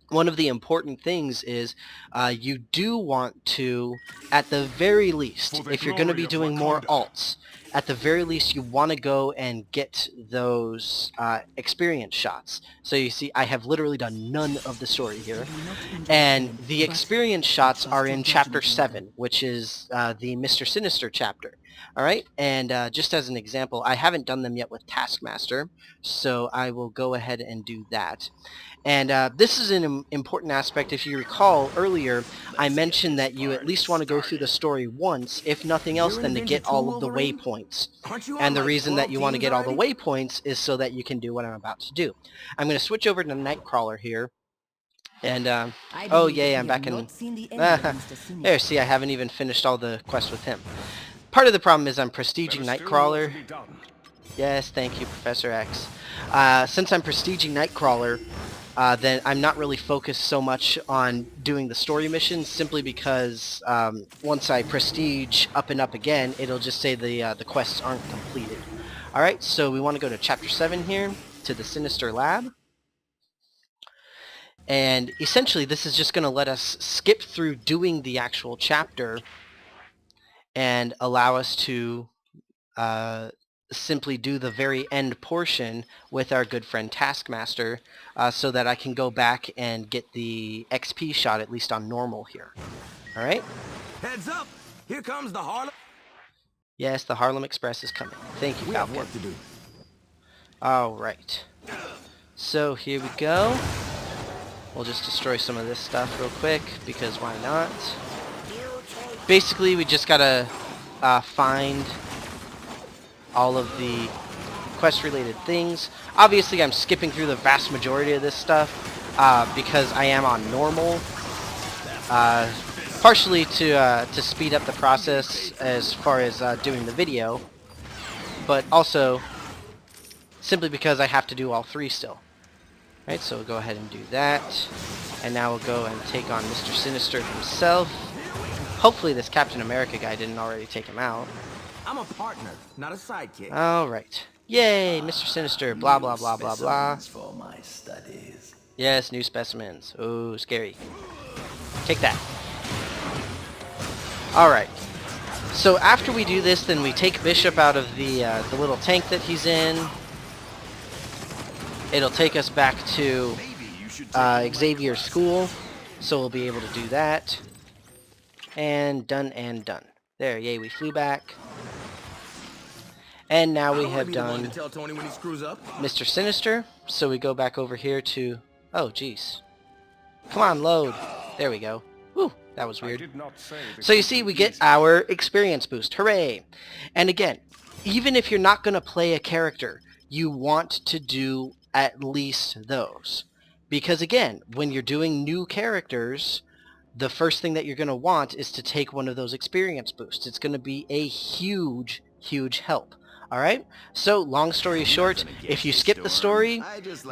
Speaker 2: one of the important things is you do want to, at the very least, if you're going to be doing more alts, at the very least you want to go and get those experience shots. So you see, I have literally done none of the story here, and the experience shots are in Chapter 7, which is the Mr. Sinister chapter. Alright, and just as an example, I haven't done them yet with Taskmaster, so I will go ahead and do that. And this is an important aspect. If you recall earlier, I mentioned that you at least want to go through the story once, if nothing else, than to get all of the waypoints. And the reason that you want to get all the waypoints is so that you can do what I'm about to do. I'm going to switch over to Nightcrawler here. And,
Speaker 4: I
Speaker 2: oh
Speaker 4: believe
Speaker 2: yay,
Speaker 4: we
Speaker 2: I'm
Speaker 4: have
Speaker 2: back in...
Speaker 4: not seen the end of Mr. Sinister.
Speaker 2: There, see, I haven't even finished all the quests with him. Part of the problem is I'm prestiging Nightcrawler. Yes, thank you, Professor X. Since I'm prestiging Nightcrawler, then I'm not really focused so much on doing the story missions, simply because once I prestige up and up again, it'll just say the quests aren't completed. Alright, so we want to go to Chapter 7 here, to the Sinister Lab. And essentially this is just going to let us skip through doing the actual chapter and allow us to simply do the very end portion with our good friend Taskmaster, so that I can go back and get the XP shot, at least on normal here. Alright?
Speaker 5: Heads up! Here comes the Harlem.
Speaker 2: Yes, the Harlem Express is coming. Thank you,
Speaker 5: We have
Speaker 2: Falcon.
Speaker 5: work to do.
Speaker 2: Alright. So here we go. We'll just destroy some of this stuff real quick, because why not? Basically, we just gotta find all of the quest-related things. Obviously, I'm skipping through the vast majority of this stuff because I am on normal. Partially to speed up the process as far as doing the video, but also simply because I have to do all three still. Right, so we'll go ahead and do that. And now we'll go and take on Mr. Sinister himself. Hopefully this Captain America guy didn't already take him out.
Speaker 5: I'm a partner, not a sidekick.
Speaker 2: Alright. Yay, Mr. Sinister, blah blah blah blah blah.
Speaker 6: For my studies.
Speaker 2: Yes, new specimens. Oh, scary. Take that. Alright. So after we do this, then we take Bishop out of the little tank that he's in. It'll take us back to Xavier's school, so we'll be able to do that. And done and done. There, yay, we flew back. And now we have done Mr. Sinister, so we go back over here to... Oh, jeez. Come on, load. There we go. Woo, that was weird. So you see, we get our experience boost. Hooray! And again, even if you're not going to play a character, you want to do at least those. Because again, when you're doing new characters, the first thing that you're going to want is to take one of those experience boosts. It's going to be a huge, huge help. Alright? So, long story short, if you skip the story,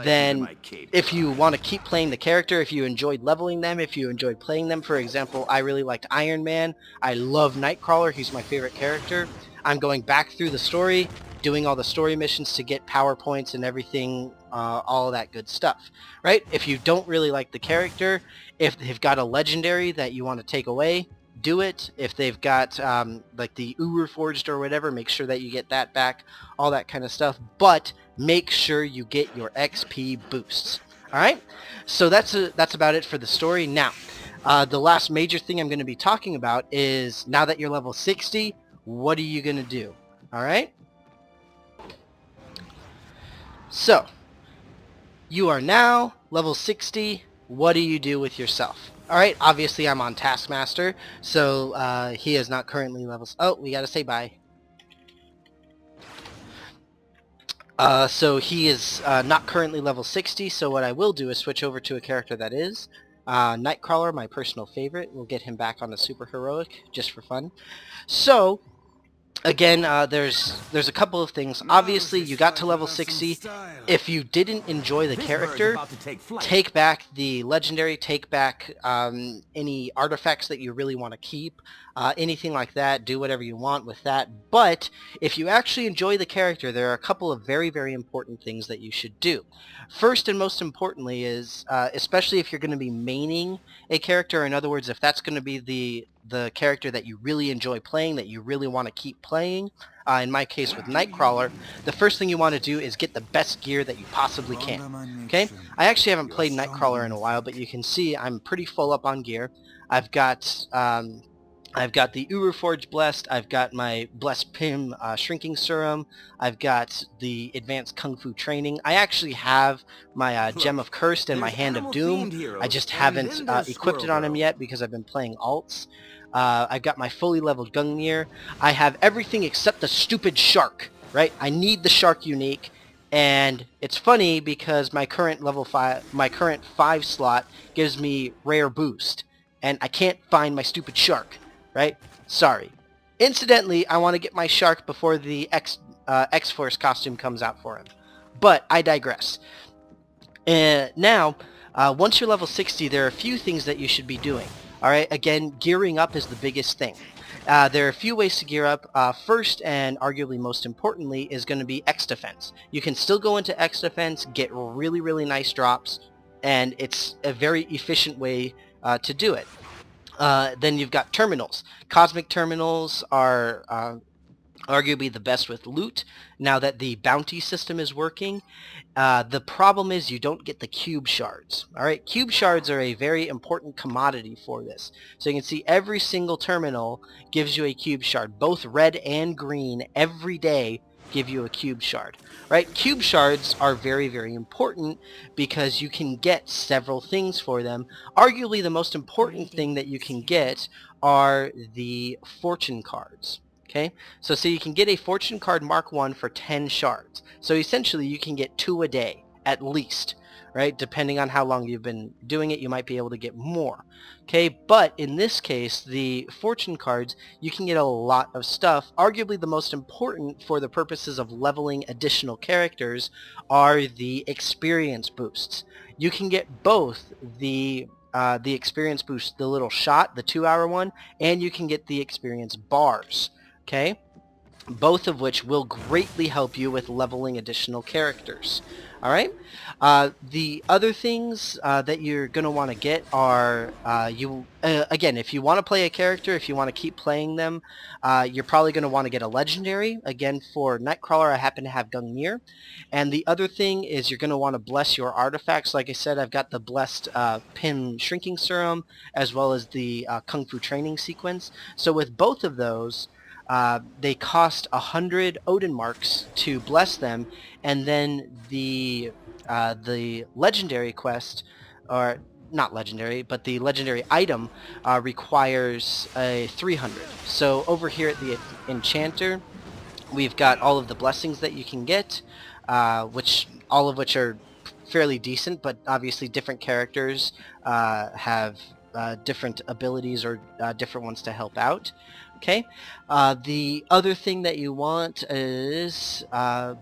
Speaker 2: then if you want to keep playing the character, if you enjoyed leveling them, if you enjoyed playing them, for example, I really liked Iron Man, I love Nightcrawler, he's my favorite character, I'm going back through the story, doing all the story missions to get power points and everything, all that good stuff, right? If you don't really like the character, if they've got a legendary that you want to take away, do it. If they've got like the Forged or whatever, make sure that you get that back, all that kind of stuff, but make sure you get your XP boosts. Alright? So that's about it for the story. Now, the last major thing I'm going to be talking about is, now that you're level 60, what are you going to do? Alright? So, you are now level 60. What do you do with yourself? Alright, obviously I'm on Taskmaster, so he is not currently level... Oh, we gotta say bye. So he is not currently level 60, so what I will do is switch over to a character that is. Nightcrawler, my personal favorite. We'll get him back on the super heroic, just for fun. So, again, there's a couple of things. Obviously, you got to level 60. If you didn't enjoy the character, take back the legendary, take back any artifacts that you really want to keep, anything like that. Do whatever you want with that. But if you actually enjoy the character, there are a couple of very, very important things that you should do. First and most importantly is, especially if you're going to be maining a character, in other words, if that's going to be the character that you really enjoy playing, that you really want to keep playing, in my case with Nightcrawler, the first thing you want to do is get the best gear that you possibly can. Okay? I actually haven't played Nightcrawler in a while, but you can see I'm pretty full up on gear. I've got the Forged Blessed, I've got my Blessed Pim Shrinking Serum, I've got the Advanced Kung Fu Training. I actually have my Gem of Cursed and my Hand of Doom. I just haven't equipped it on him yet because I've been playing alts. I've got my fully leveled Gungnir. I have everything except the stupid shark, right? I need the shark unique, And it's funny because my current my current 5 slot gives me rare boost, and I can't find my stupid shark, right? Sorry. Incidentally, I want to get my shark before the X-Force costume comes out for him. But I digress. Now, once you're level 60, there are a few things that you should be doing. Alright, again, gearing up is the biggest thing. There are a few ways to gear up. First, and arguably most importantly, is going to be X Defense. You can still go into X Defense, get really, really nice drops, and it's a very efficient way to do it. Then you've got terminals. Cosmic terminals are arguably the best with loot, now that the bounty system is working. The problem is you don't get the cube shards. Alright, cube shards are a very important commodity for this. So you can see every single terminal gives you a cube shard. Both red and green every day give you a cube shard. Right? Cube shards are very, very important because you can get several things for them. Arguably the most important thing that you can get are the fortune cards. Okay, so you can get a fortune card Mark 1 for 10 shards. So essentially you can get 2 a day at least, right? Depending on how long you've been doing it, you might be able to get more. Okay, but in this case, the fortune cards, you can get a lot of stuff. Arguably the most important for the purposes of leveling additional characters are the experience boosts. You can get both the experience boost, the little shot, the 2-hour one, and you can get the experience bars. Okay, both of which will greatly help you with leveling additional characters. Alright, the other things that you're going to want to get are, again, if you want to play a character, if you want to keep playing them, you're probably going to want to get a legendary. Again, for Nightcrawler, I happen to have Gungnir. And the other thing is you're going to want to bless your artifacts. Like I said, I've got the blessed Pin Shrinking Serum, as well as the Kung Fu Training Sequence. So with both of those, they cost 100 Odin marks to bless them, and then the legendary quest, or not legendary, but the legendary item requires a 300. So over here at the Enchanter, we've got all of the blessings that you can get, all of which are fairly decent, but obviously different characters have different abilities or different ones to help out. Okay, the other thing that you want is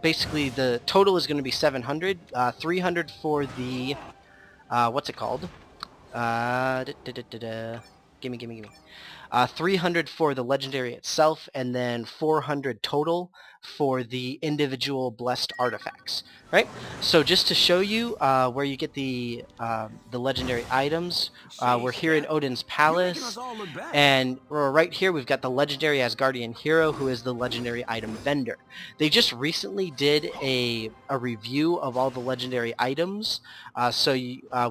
Speaker 2: basically the total is going to be 700, 300 for the what's it called? Gimme. 300 for the legendary itself, and then 400 total for the individual blessed artifacts. Right? So just to show you where you get the legendary items, we're here in Odin's Palace, and right here we've got the legendary Asgardian hero, who is the legendary item vendor. They just recently did a review of all the legendary items, so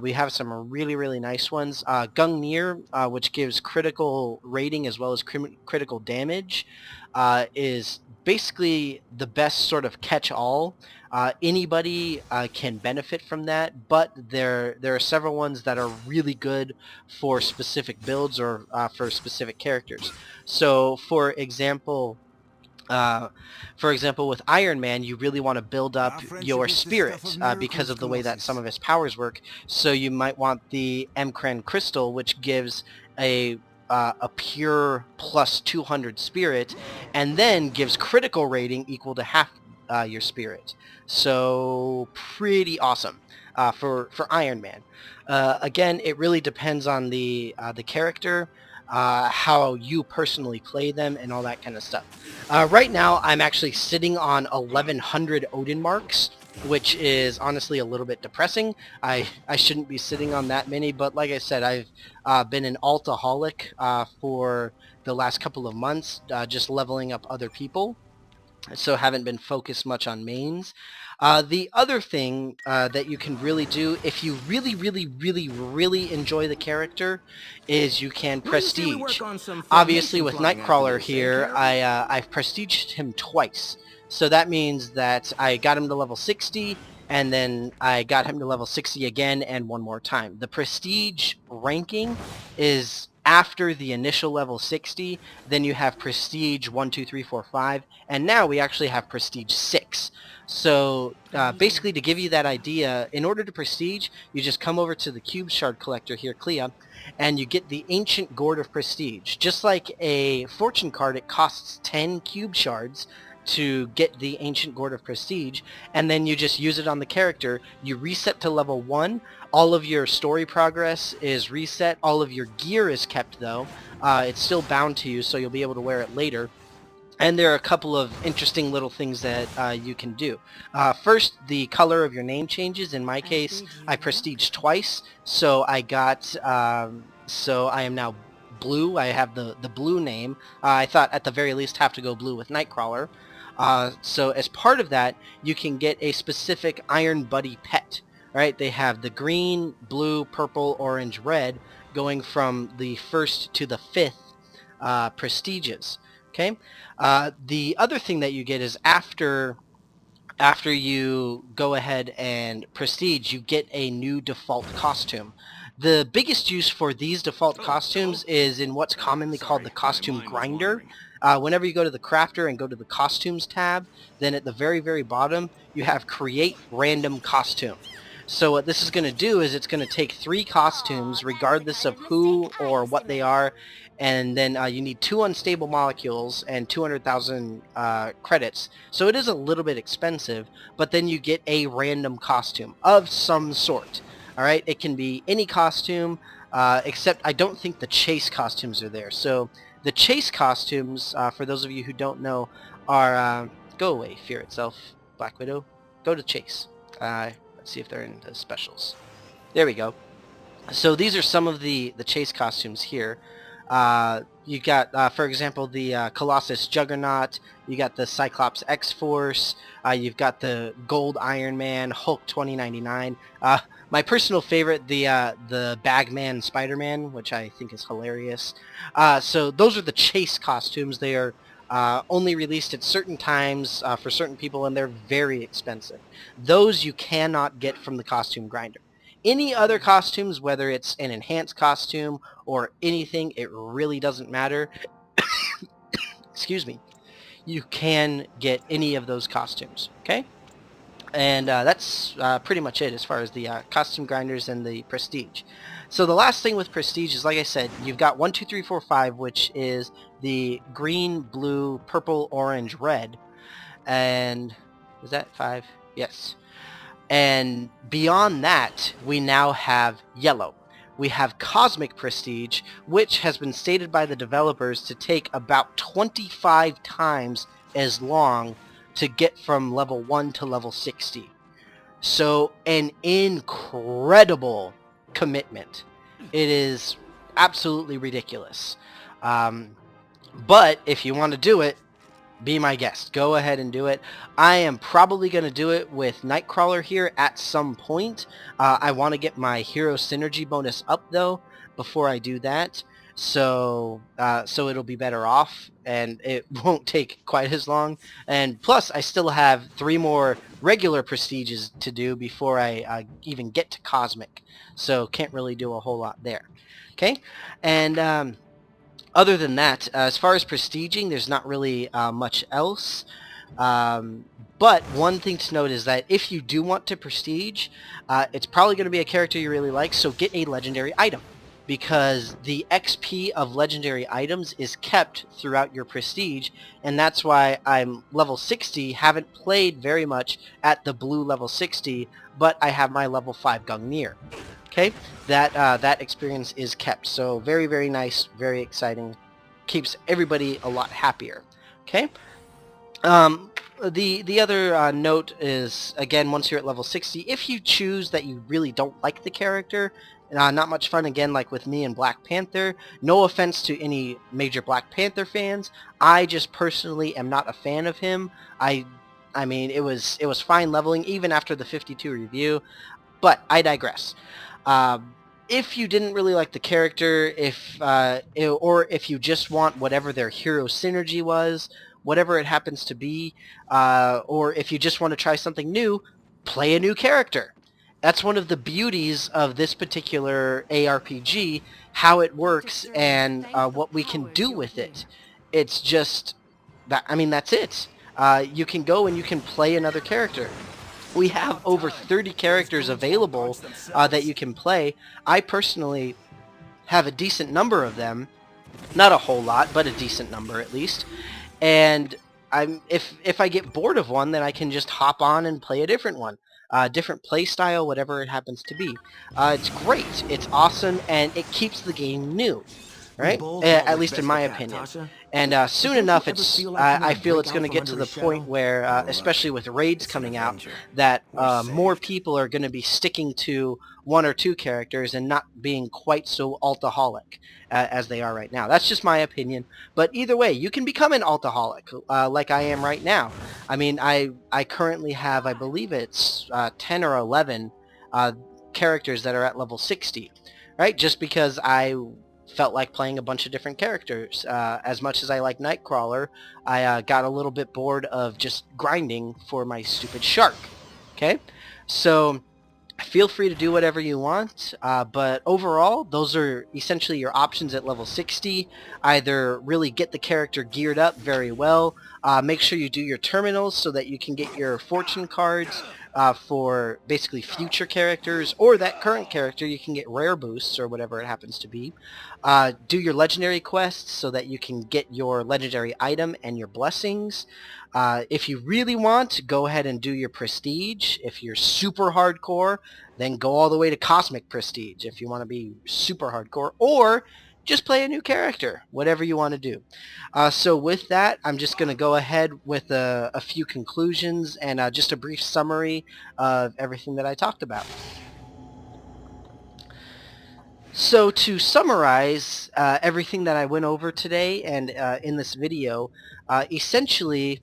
Speaker 2: we have some really, really nice ones. Gungnir, which gives critical rating as well as critical damage, is basically the best sort of catch-all. Anybody can benefit from that, but there are several ones that are really good for specific builds or for specific characters. So, for example, with Iron Man, you really want to build up your spirit because of the way that some of his powers work. So you might want the Emkran Crystal, which gives a pure plus 200 spirit, and then gives critical rating equal to half your spirit. So pretty awesome for Iron Man. Again, it really depends on the character, how you personally play them, and all that kind of stuff. Right now, I'm actually sitting on 1100 Odin marks, which is honestly a little bit depressing. I shouldn't be sitting on that many, but like I said, I've been an altaholic for the last couple of months, just leveling up other people, so haven't been focused much on mains. The other thing that you can really do, if you really, really, really, really enjoy the character, is you can prestige. Obviously, with Nightcrawler here, I've prestiged him twice. So that means that I got him to level 60, and then I got him to level 60 again, and one more time. The prestige ranking is after the initial level 60, then you have prestige 1, 2, 3, 4, 5, and now we actually have prestige 6. So basically, to give you that idea, in order to prestige, you just come over to the cube shard collector here, Clea, and you get the Ancient Gourd of Prestige. Just like a fortune card, it costs 10 cube shards to get the Ancient Gourd of Prestige, and then you just use it on the character. You reset to level 1. All of your story progress is reset. All of your gear is kept, though. It's still bound to you, so you'll be able to wear it later. And there are a couple of interesting little things that you can do. First, the color of your name changes. In my case, I prestige twice, so I got, so I am now blue. I have the blue name. I thought at the very least have to go blue with Nightcrawler. So as part of that, you can get a specific Iron Buddy pet. Right? They have the green, blue, purple, orange, red, going from the 1st to the 5th prestiges. Okay. The other thing that you get is after you go ahead and prestige, you get a new default costume. The biggest use for these default costumes is in what's commonly called the costume grinder. Whenever you go to the crafter and go to the costumes tab, then at the very, very bottom, you have create random costume. So what this is going to do is it's going to take 3 costumes, regardless of who or what they are, and then you need 2 unstable molecules and 200,000 credits. So it is a little bit expensive, but then you get a random costume of some sort. All right, it can be any costume, except I don't think the chase costumes are there. So the chase costumes, for those of you who don't know, are go away, Fear Itself, Black Widow, go to chase. Let's see if they're in the specials. There we go. So these are some of the chase costumes here. You got, for example, the Colossus Juggernaut. You got the Cyclops X-Force. You've got the Gold Iron Man, Hulk 2099. My personal favorite, the Bagman Spider-Man, which I think is hilarious. So those are the chase costumes. They are only released at certain times for certain people, and they're very expensive. Those you cannot get from the costume grinder. Any other costumes, whether it's an enhanced costume or anything, it really doesn't matter. Excuse me. You can get any of those costumes, okay? And that's pretty much it as far as the costume grinders and the prestige. So the last thing with prestige is, like I said, you've got 1, 2, 3, 4, 5, which is the green, blue, purple, orange, red. And is that 5? Yes. And beyond that, we now have yellow. We have cosmic prestige, which has been stated by the developers to take about 25 times as long to get from level 1 to level 60. So an incredible commitment. It is absolutely ridiculous. But if you want to do it, be my guest. Go ahead and do it. I am probably going to do it with Nightcrawler here at some point. I want to get my hero synergy bonus up, though, before I do that. So it'll be better off, and it won't take quite as long. And plus, I still have 3 more regular prestiges to do before I even get to Cosmic. So can't really do a whole lot there. Okay? And other than that, as far as prestiging, there's not really much else. But one thing to note is that if you do want to prestige, it's probably going to be a character you really like, so get a legendary item. Because the XP of legendary items is kept throughout your prestige, and that's why I'm level 60, haven't played very much at the blue level 60, but I have my level 5 Gungnir. Okay, that experience is kept, so very, very nice, very exciting, keeps everybody a lot happier. Okay, the other note is, again, once you're at level 60, if you choose that you really don't like the character, not much fun, again, like with me and Black Panther. No offense to any major Black Panther fans. I just personally am not a fan of him. I mean, it was fine leveling even after the 52 review, but I digress. If you didn't really like the character, or if you just want whatever their hero synergy was, whatever it happens to be, or if you just want to try something new, play a new character. That's one of the beauties of this particular aRPG, how it works and what we can do with it. It's just that, I mean, that's it. you can go and you can play another character. We have over 30 characters available that you can play. I personally have a decent number of them. Not a whole lot, but a decent number at least. And if I get bored of one, then I can just hop on and play a different one. Different play style, whatever it happens to be. It's great, it's awesome, and it keeps the game new. Right? At least in my opinion. And soon enough, I feel it's going to get to the point where, especially with raids coming out, that more people are going to be sticking to one or two characters and not being quite so altaholic as they are right now. That's just my opinion. But either way, you can become an altaholic like I am right now. I mean, I currently have, I believe it's 10 or 11 characters that are at level 60. Right? Just because I felt like playing a bunch of different characters. As much as I like Nightcrawler, I got a little bit bored of just grinding for my stupid shark. Okay? So feel free to do whatever you want, but overall, those are essentially your options at level 60. Either really get the character geared up very well, make sure you do your terminals so that you can get your fortune cards, for basically future characters, or that current character you can get rare boosts or whatever it happens to be. Do your legendary quests so that you can get your legendary item and your blessings. If you really want, go ahead and do your prestige. If you're super hardcore, then go all the way to cosmic prestige if you want to be super hardcore, or just play a new character, whatever you want to do. So with that, I'm just going to go ahead with a few conclusions and just a brief summary of everything that I talked about. So to summarize everything that I went over today and in this video, essentially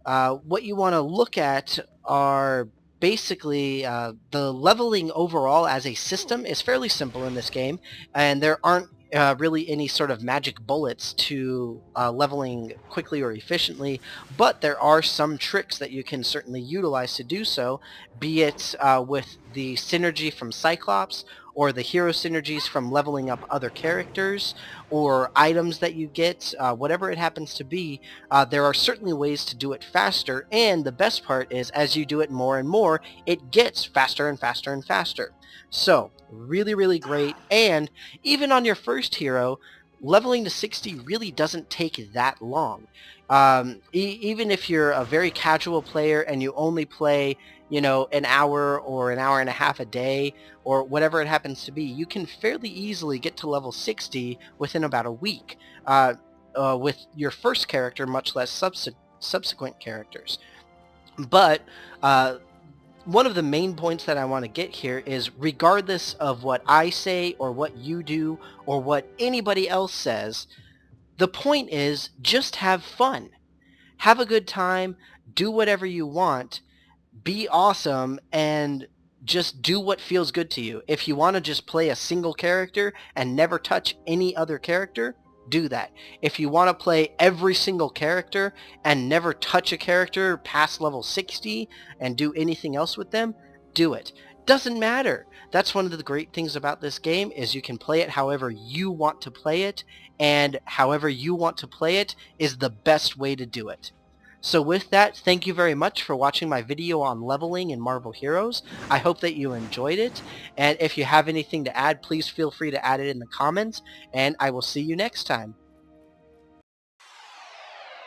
Speaker 2: what you want to look at are basically the leveling overall as a system is fairly simple in this game, and there aren't really any sort of magic bullets to leveling quickly or efficiently, but there are some tricks that you can certainly utilize to do so, be it with the synergy from Cyclops, or the hero synergies from leveling up other characters, or items that you get, whatever it happens to be. There are certainly ways to do it faster, and the best part is as you do it more and more, it gets faster and faster and faster. So, really, really great, and even on your first hero, leveling to 60 really doesn't take that long. Even if you're a very casual player and you only play, you know, an hour or an hour and a half a day, or whatever it happens to be, you can fairly easily get to level 60 within about a week with your first character, much less subsequent characters. But one of the main points that I want to get here is, regardless of what I say or what you do or what anybody else says, the point is just have fun. Have a good time, do whatever you want, be awesome, and just do what feels good to you. If you want to just play a single character and never touch any other character, do that. If you want to play every single character and never touch a character past level 60 and do anything else with them, do it. Doesn't matter. That's one of the great things about this game, is you can play it however you want to play it, and however you want to play it is the best way to do it. So with that, thank you very much for watching my video on leveling in Marvel Heroes. I hope that you enjoyed it, and if you have anything to add, please feel free to add it in the comments, and I will see you next time.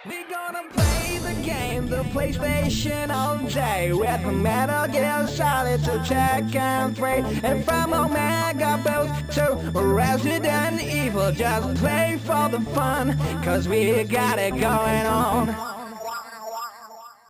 Speaker 1: We're gonna play the game, the PlayStation all day, with Metal Gear Solid to Tekken 3, and from Omega Boost to Resident Evil. Just play for the fun, cause we got it going on.